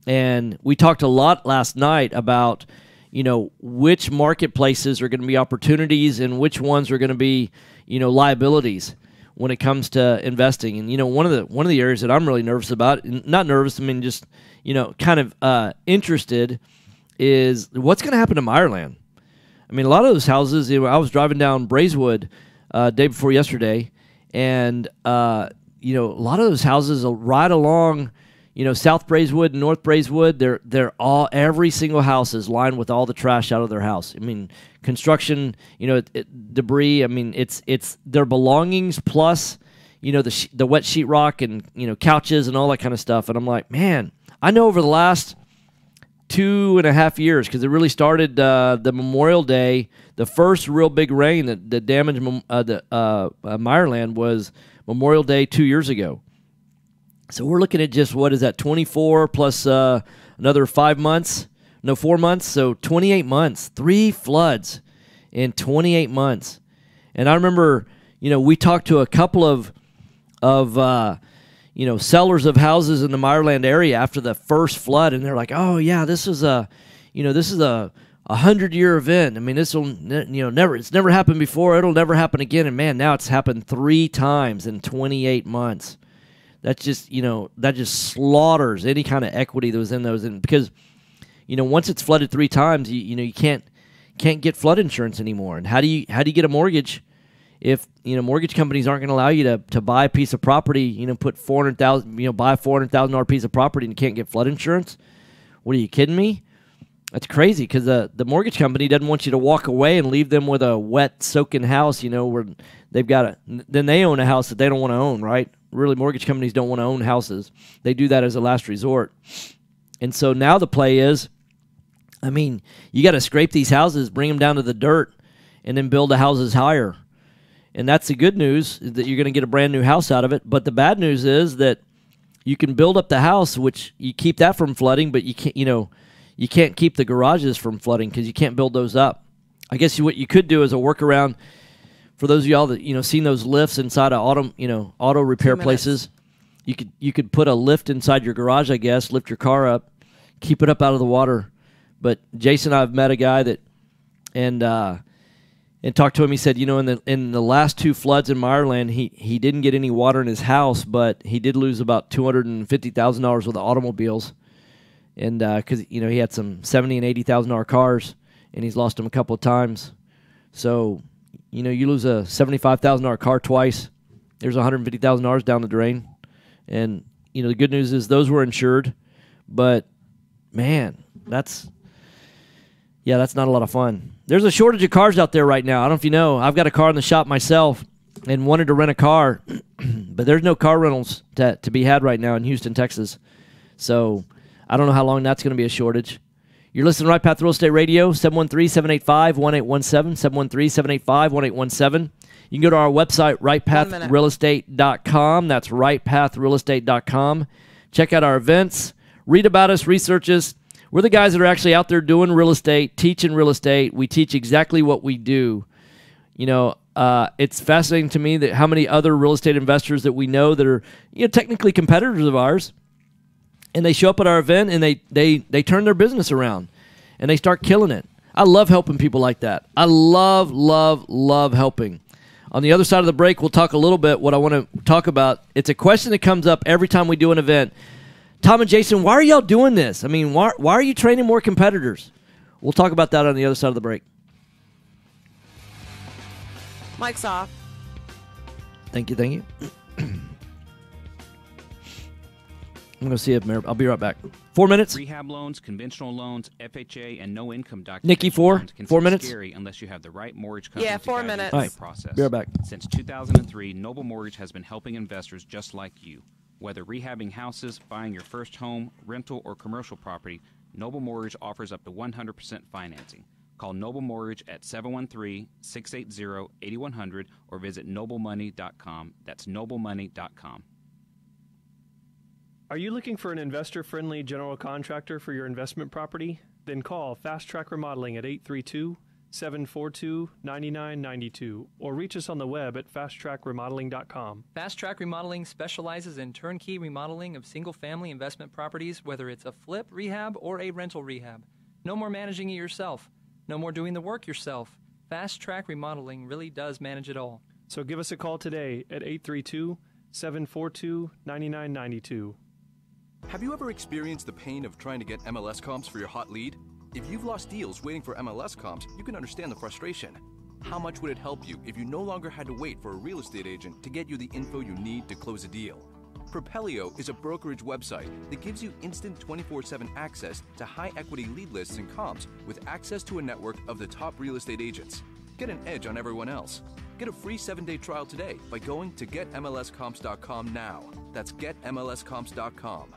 And we talked a lot last night about, which marketplaces are going to be opportunities and which ones are going to be, liabilities when it comes to investing. And, one of the areas that I'm really nervous about, not nervous, I mean, just, kind of interested, is what's going to happen to Meyerland. I mean, a lot of those houses, I was driving down Braeswood day before yesterday, and, a lot of those houses are right along, South Braeswood and North Braeswood, they're all, every single house is lined with all the trash out of their house. I mean, construction, debris. I mean, it's their belongings plus, the wet sheetrock and, couches and all that kind of stuff. And I'm like, man, I know over the last 2.5 years, because it really started the Memorial Day, the first real big rain that damaged Meyerland was Memorial Day 2 years ago. So we're looking at just, what is that, 24 plus another 4 months, so 28 months, 3 floods in 28 months. And I remember, we talked to a couple of sellers of houses in the Meyerland area after the first flood, and they're like, oh yeah, this is a 100-year event. I mean, this will, it's never happened before. It'll never happen again. And man, now it's happened 3 times in 28 months. That's just, that just slaughters any kind of equity that was in those. And because, once it's flooded 3 times, you can't get flood insurance anymore. And how do you get a mortgage if, mortgage companies aren't going to allow you to buy a piece of property, put $400,000, buy a $400,000 piece of property and you can't get flood insurance? What, are you kidding me? That's crazy, because the mortgage company doesn't want you to walk away and leave them with a wet, soaking house, where they've got then they own a house that they don't want to own, right? Really, mortgage companies don't want to own houses. They do that as a last resort. And so now the play is, I mean, you got to scrape these houses, bring them down to the dirt, and then build the houses higher. And that's the good news, that you're going to get a brand new house out of it. But the bad news is that you can build up the house, which you keep that from flooding, but you can't, you can't keep the garages from flooding because you can't build those up. I guess what you could do is a workaround for those of y'all that seen those lifts inside of auto repair places. You could put a lift inside your garage, I guess, lift your car up, keep it up out of the water. But Jason and I have met a guy that and talked to him. He said, in the last 2 floods in Meyerland, he didn't get any water in his house, but he did lose about $250,000 worth of automobiles, and because he had some $70,000 and $80,000 cars, and he's lost them a couple of times. So you lose a $75,000 car twice, there's $150,000 down the drain, and the good news is those were insured, but man, that's not a lot of fun. There's a shortage of cars out there right now. I don't know if you know. I've got a car in the shop myself and wanted to rent a car, but there's no car rentals to be had right now in Houston, Texas. So I don't know how long that's going to be a shortage. You're listening to Right Path Real Estate Radio, 713-785-1817, 713-785-1817. You can go to our website, rightpathrealestate.com. That's rightpathrealestate.com. Check out our events. Read about us. Research us. We're the guys that are actually out there doing real estate, teaching real estate. We teach exactly what we do. It's fascinating to me that how many other real estate investors that we know that are technically competitors of ours, and they show up at our event and they turn their business around and they start killing it. I love helping people like that. I love helping. On the other side of the break, we'll talk a little bit what I want to talk about. It's a question that comes up every time we do an event. Tom and Jason, why are y'all doing this? I mean, why are you training more competitors? We'll talk about that on the other side of the break. Mic's off. Thank you. I'm going to see if I'll be right back. 4 minutes. Rehab loans, conventional loans, FHA, and no income documentation. Nikki, 4 minutes. Scary unless you have the right mortgage company. Yeah, 4 minutes. To guide you through the process. Be right back. Since 2003, Noble Mortgage has been helping investors just like you. Whether rehabbing houses, buying your first home, rental, or commercial property, Noble Mortgage offers up to 100% financing. Call Noble Mortgage at 713-680-8100 or visit noblemoney.com. That's noblemoney.com. Are you looking for an investor-friendly general contractor for your investment property? Then call Fast Track Remodeling at 832-742-9992 or reach us on the web at fasttrackremodeling.com. Fast Track Remodeling specializes in turnkey remodeling of single-family investment properties, whether it's a flip rehab or a rental rehab. No more managing it yourself. No more doing the work yourself. Fast Track Remodeling really does manage it all. So give us a call today at 832-742-9992. Have you ever experienced the pain of trying to get MLS comps for your hot lead? If you've lost deals waiting for MLS comps, you can understand the frustration. How much would it help you if you no longer had to wait for a real estate agent to get you the info you need to close a deal? Propelio is a brokerage website that gives you instant 24/7 access to high-equity lead lists and comps with access to a network of the top real estate agents. Get an edge on everyone else. Get a free 7-day trial today by going to getmlscomps.com now. That's getmlscomps.com.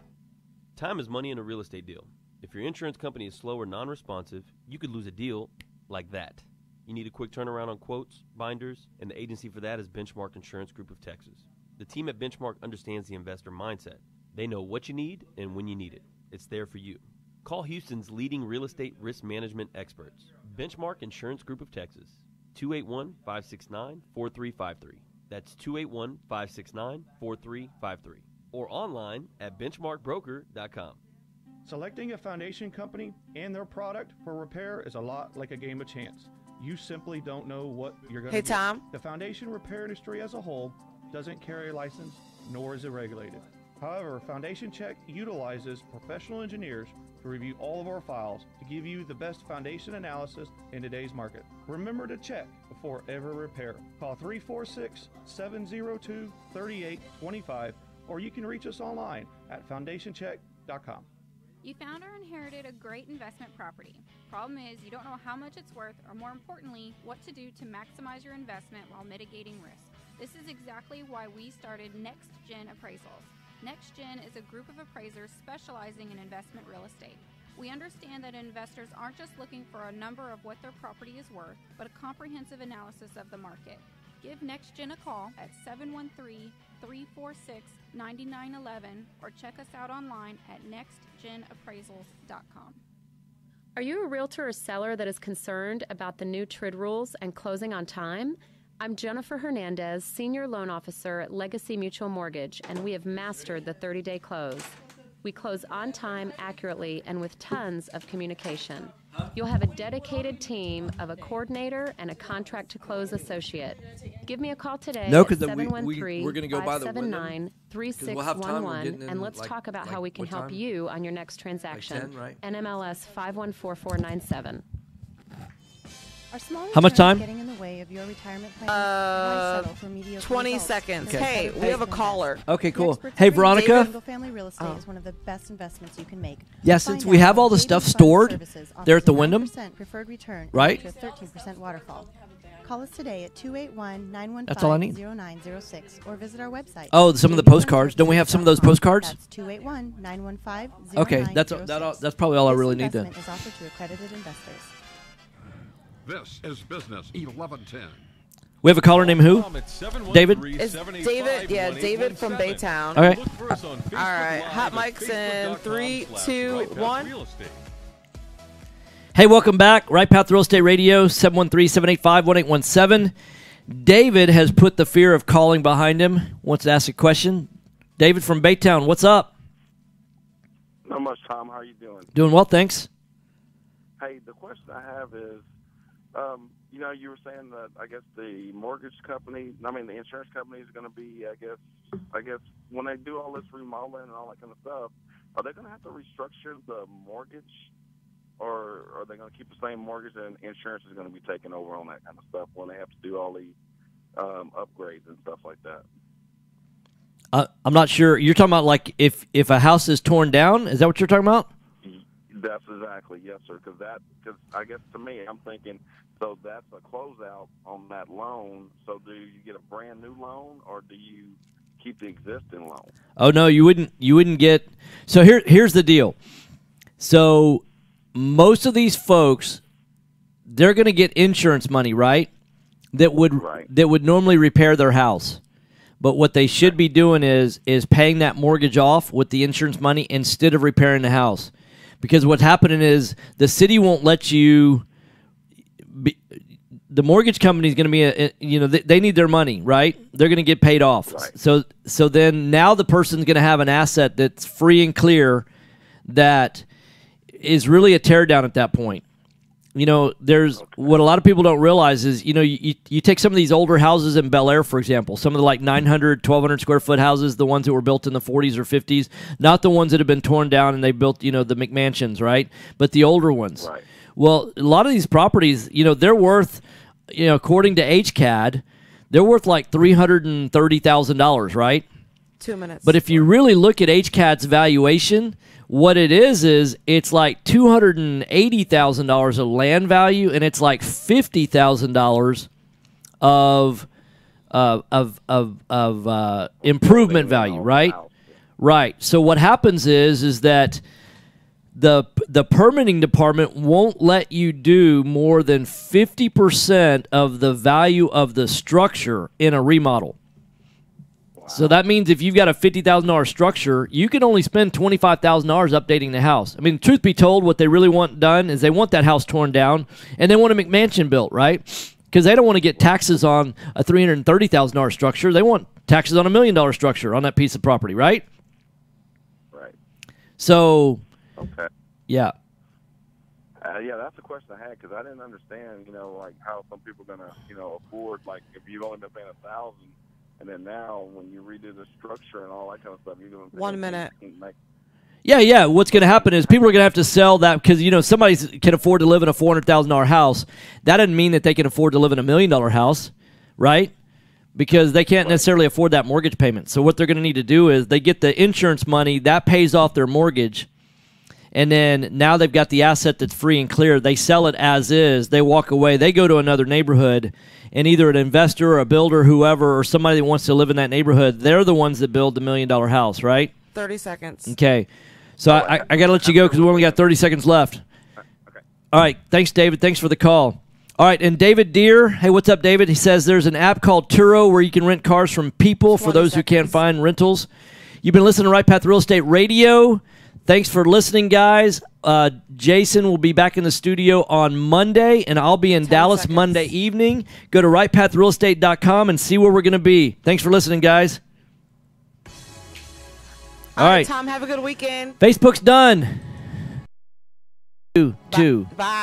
Time is money in a real estate deal. If your insurance company is slow or non-responsive, you could lose a deal like that. You need a quick turnaround on quotes, binders, and the agency for that is Benchmark Insurance Group of Texas. The team at Benchmark understands the investor mindset. They know what you need and when you need it. It's there for you. Call Houston's leading real estate risk management experts. Benchmark Insurance Group of Texas, 281-569-4353. That's 281-569-4353. Or online at benchmarkbroker.com. Selecting a foundation company and their product for repair is a lot like a game of chance. You simply don't know what you're going to get. Hey, Tom. The foundation repair industry as a whole doesn't carry a license, nor is it regulated. However, Foundation Check utilizes professional engineers to review all of our files to give you the best foundation analysis in today's market. Remember to check before every repair. Call 346-702-3825 or you can reach us online at foundationcheck.com. You found or inherited a great investment property. Problem is, you don't know how much it's worth, or more importantly, what to do to maximize your investment while mitigating risk. This is exactly why we started Next Gen Appraisals. Next Gen is a group of appraisers specializing in investment real estate. We understand that investors aren't just looking for a number of what their property is worth, but a comprehensive analysis of the market. Give NextGen a call at 713-346-9911 or check us out online at nextgenappraisals.com. Are you a realtor or seller that is concerned about the new TRID rules and closing on time? I'm Jennifer Hernandez, Senior Loan Officer at Legacy Mutual Mortgage, and we have mastered the 30-day close. We close on time, accurately, and with tons of communication. You'll have a dedicated team of a coordinator and a contract-to-close associate. Give me a call today No, at 713-579-3611, and let's talk about how we can help you on your next transaction. 10, right? NMLS 514497. Are small How much returns time? Getting in the way of your retirement plans? Why settle for mediocre 20 results? seconds. There's Hey, better we have a ways to caller. invest. Okay, The cool. experts Hey, agree Veronica? Single-family real estate is one of the best investments you can make. Yeah, To since find we out have how all the David stuff Fund stored Services there at the offers a Wyndham, 9% preferred return right? and up to a 13% waterfall. Call us today at 281-915-0906 That's all I need. or visit our website. Oh, some of the postcards. Don't we have some of those postcards? That's 281-915-0906. Okay, that's probably all I really need then. This investment is offered to accredited investors. This is Business 1110. We have a caller named who? David? It's David, yeah, David from Baytown. All right. All right, hot mics in 3, 2, 1. Hey, welcome back. Right Path Real Estate Radio, 713-785-1817. David has put the fear of calling behind him, wants to ask a question. David from Baytown, what's up? Not much, Tom. How are you doing? Doing well, thanks. Hey, the question I have is, you were saying that I guess the mortgage company, the insurance company is going to be, I guess when they do all this remodeling and all that kind of stuff, are they going to have to restructure the mortgage, or are they going to keep the same mortgage and insurance is going to be taking over on that kind of stuff when they have to do all the upgrades and stuff like that? I'm not sure. You're talking about like if a house is torn down? Is that what you're talking about? That's exactly, yes, sir. Because I guess to me, I'm thinking, so that's a closeout on that loan. So do you get a brand new loan, or do you keep the existing loan? Oh no, you wouldn't get. So here's the deal. So most of these folks, they're going to get insurance money, right? That would normally repair their house. But what they should be doing is paying that mortgage off with the insurance money instead of repairing the house. Because what's happening is the city won't let you. The mortgage company is going to be they need their money, right? They're going to get paid off. Right. So then now the person's going to have an asset that's free and clear, that is really a tear down at that point. There's what a lot of people don't realize is, you take some of these older houses in Bel Air, for example, some of the like 900, 1,200 square foot houses, the ones that were built in the 40s or 50s, not the ones that have been torn down and they built, the McMansions, right? But the older ones. Right. Well, a lot of these properties, they're worth, according to HCAD, they're worth like $330,000, right? 2 minutes. But if you really look at HCAD's valuation, what it is it's like $280,000 of land value, and it's like $50,000 of improvement value, right? Right. So what happens is that the permitting department won't let you do more than 50% of the value of the structure in a remodel. So that means if you've got a $50,000 structure, you can only spend $25,000 updating the house. I mean, truth be told, what they really want done is they want that house torn down, and they want a McMansion built, right? Because they don't want to get taxes on a $330,000 structure. They want taxes on $1 million structure on that piece of property, right? Right. So, okay. Yeah. Yeah, that's the question I had, because I didn't understand, like how some people are going to, afford, like if you've only been paying $1,000. And then now, when you redo the structure and all that kind of stuff, you're going to 1 minute. Yeah. What's going to happen is people are going to have to sell that because, somebody can afford to live in a $400,000 house. That doesn't mean that they can afford to live in $1 million house, right? Because they can't necessarily afford that mortgage payment. So what they're going to need to do is they get the insurance money, that pays off their mortgage. And then now they've got the asset that's free and clear. They sell it as is. They walk away. They go to another neighborhood, and either an investor or a builder, whoever, or somebody that wants to live in that neighborhood, they're the ones that build the $1 million house, right? 30 seconds. Okay. So I got to let you go because we only got 30 seconds left. Okay. All right. Thanks, David. Thanks for the call. All right, and David Deere, hey, what's up, David? He says there's an app called Turo where you can rent cars from people for those who can't find rentals. You've been listening to Right Path Real Estate Radio. Thanks for listening, guys. Jason will be back in the studio on Monday, and I'll be in Dallas Monday evening. Go to rightpathrealestate.com and see where we're going to be. Thanks for listening, guys. All right, Tom, have a good weekend. Facebook's done. Two. Bye.